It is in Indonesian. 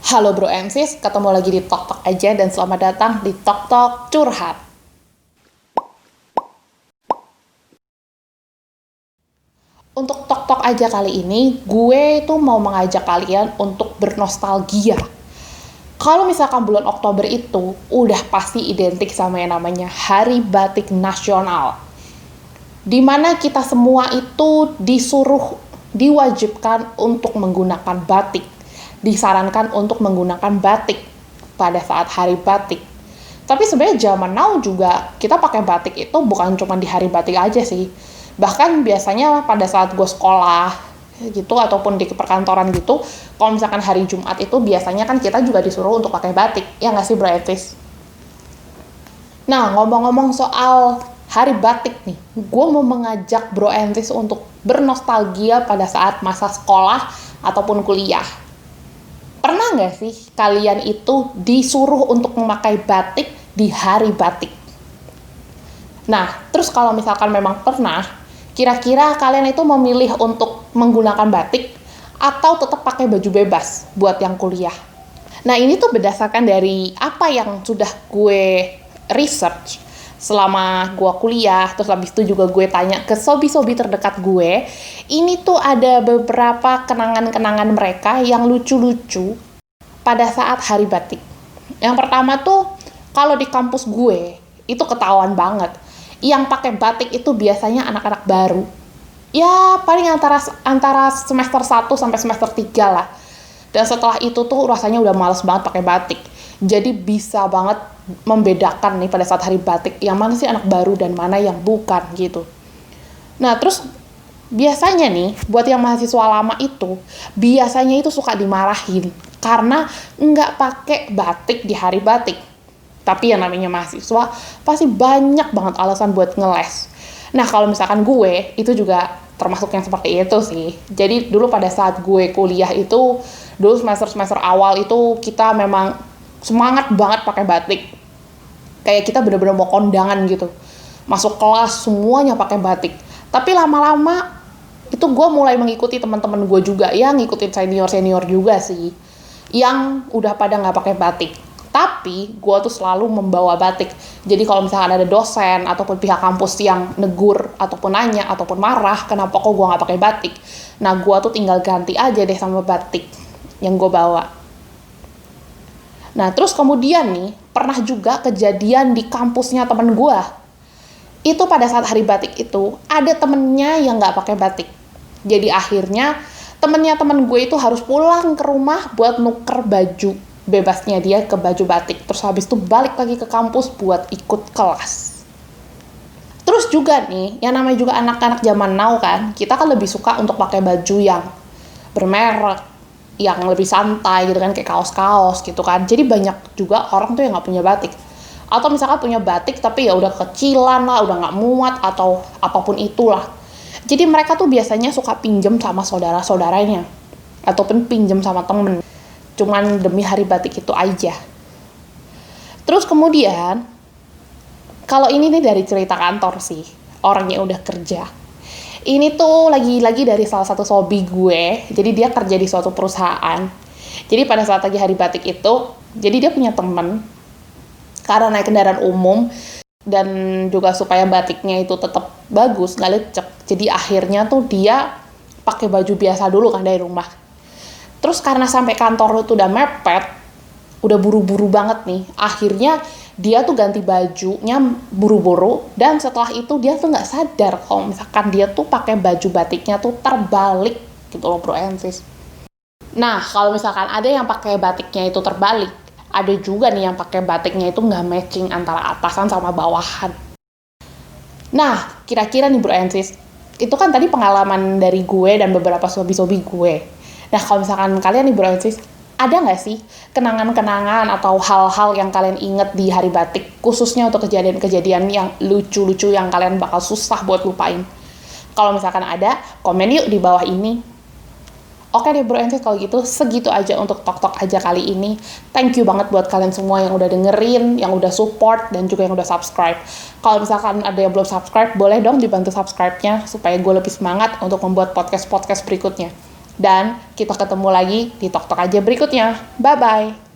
Halo bro and sis, ketemu lagi di Tok Tok aja dan selamat datang di Tok Tok Curhat. Untuk Tok Tok aja kali ini, gue tuh mau mengajak kalian untuk bernostalgia. Kalau misalkan bulan Oktober itu udah pasti identik sama yang namanya Hari Batik Nasional. Dimana kita semua itu diwajibkan untuk menggunakan batik. Disarankan untuk menggunakan batik pada saat hari batik. Tapi sebenarnya zaman now juga kita pakai batik itu bukan cuma di hari batik aja sih. Bahkan biasanya pada saat gue sekolah gitu ataupun di perkantoran gitu, kalau misalkan hari Jumat itu biasanya kan kita juga disuruh untuk pakai batik. Ya nggak sih Bro Etis? Nah, ngomong-ngomong soal hari batik nih, gue mau mengajak Bro Entis untuk bernostalgia pada saat masa sekolah ataupun kuliah. Pernah nggak sih kalian itu disuruh untuk memakai batik di hari batik? Nah, terus kalau misalkan memang pernah, kira-kira kalian itu memilih untuk menggunakan batik atau tetap pakai baju bebas buat yang kuliah? Nah, ini tuh berdasarkan dari apa yang sudah gue research selama gue kuliah, terus habis itu juga gue tanya ke sobi-sobi terdekat gue. Ini tuh ada beberapa kenangan-kenangan mereka yang lucu-lucu pada saat hari batik. Yang pertama tuh, kalau di kampus gue, itu ketahuan banget. Yang pakai batik itu biasanya anak-anak baru. Ya, paling antara semester 1 sampai semester 3 lah. Dan setelah itu tuh rasanya udah males banget pakai batik. Jadi bisa banget membedakan nih pada saat hari batik yang mana sih anak baru dan mana yang bukan gitu. Nah terus biasanya nih buat yang mahasiswa lama itu biasanya itu suka dimarahin karena nggak pakai batik di hari batik. Tapi yang namanya mahasiswa pasti banyak banget alasan buat ngeles. Nah kalau misalkan gue itu juga termasuk yang seperti itu sih. Jadi dulu pada saat gue kuliah itu dulu semester awal itu kita memang semangat banget pakai batik. Kayak kita bener-bener mau kondangan gitu. Masuk kelas semuanya pakai batik. Tapi lama-lama itu gue mulai mengikuti teman-teman gue juga ya, ngikutin senior-senior juga sih. Yang udah pada nggak pakai batik. Tapi gue tuh selalu membawa batik. Jadi kalau misalkan ada dosen ataupun pihak kampus yang negur ataupun nanya ataupun marah kenapa kok gue nggak pakai batik. Nah gue tuh tinggal ganti aja deh sama batik yang gue bawa. Nah, terus kemudian nih, pernah juga kejadian di kampusnya temen gue. Itu pada saat hari batik itu, ada temennya yang nggak pakai batik. Jadi akhirnya, temen gue itu harus pulang ke rumah buat nuker baju bebasnya dia ke baju batik. Terus habis itu balik lagi ke kampus buat ikut kelas. Terus juga nih, yang namanya juga anak-anak zaman now kan, kita kan lebih suka untuk pakai baju yang bermerek, yang lebih santai gitu kan, kayak kaos-kaos gitu kan. Jadi banyak juga orang tuh yang nggak punya batik. Atau misalkan punya batik tapi ya udah kecilan lah, udah nggak muat atau apapun itulah. Jadi mereka tuh biasanya suka pinjem sama saudara-saudaranya. Ataupun pinjem sama temen. Cuman demi hari batik itu aja. Terus kemudian, kalau ini nih dari cerita kantor sih, orang yang udah kerja. Ini tuh lagi-lagi dari salah satu sobi gue, jadi dia kerja di suatu perusahaan. Jadi pada saat lagi hari batik itu, jadi dia punya temen, karena naik kendaraan umum, dan juga supaya batiknya itu tetap bagus, nggak lecek. Jadi akhirnya tuh dia pakai baju biasa dulu kan dari rumah. Terus karena sampai kantor itu udah mepet, udah buru-buru banget nih, akhirnya dia tuh ganti bajunya buru-buru, dan setelah itu dia tuh nggak sadar kalau misalkan dia tuh pakai baju batiknya tuh terbalik gitu loh bro Ensis. Nah kalau misalkan ada yang pakai batiknya itu terbalik, ada juga nih yang pakai batiknya itu nggak matching antara atasan sama bawahan. Nah kira-kira nih bro Ensis, itu kan tadi pengalaman dari gue dan beberapa sobi-sobi gue. Nah kalau misalkan kalian nih bro Ensis, ada nggak sih kenangan-kenangan atau hal-hal yang kalian inget di hari batik, khususnya untuk kejadian-kejadian yang lucu-lucu yang kalian bakal susah buat lupain? Kalau misalkan ada, komen yuk di bawah ini. Oke deh bro Ensis, kalau gitu segitu aja untuk tok-tok aja kali ini. Thank you banget buat kalian semua yang udah dengerin, yang udah support, dan juga yang udah subscribe. Kalau misalkan ada yang belum subscribe, boleh dong dibantu subscribe-nya supaya gue lebih semangat untuk membuat podcast-podcast berikutnya. Dan kita ketemu lagi di Tok Tok aja berikutnya. Bye-bye!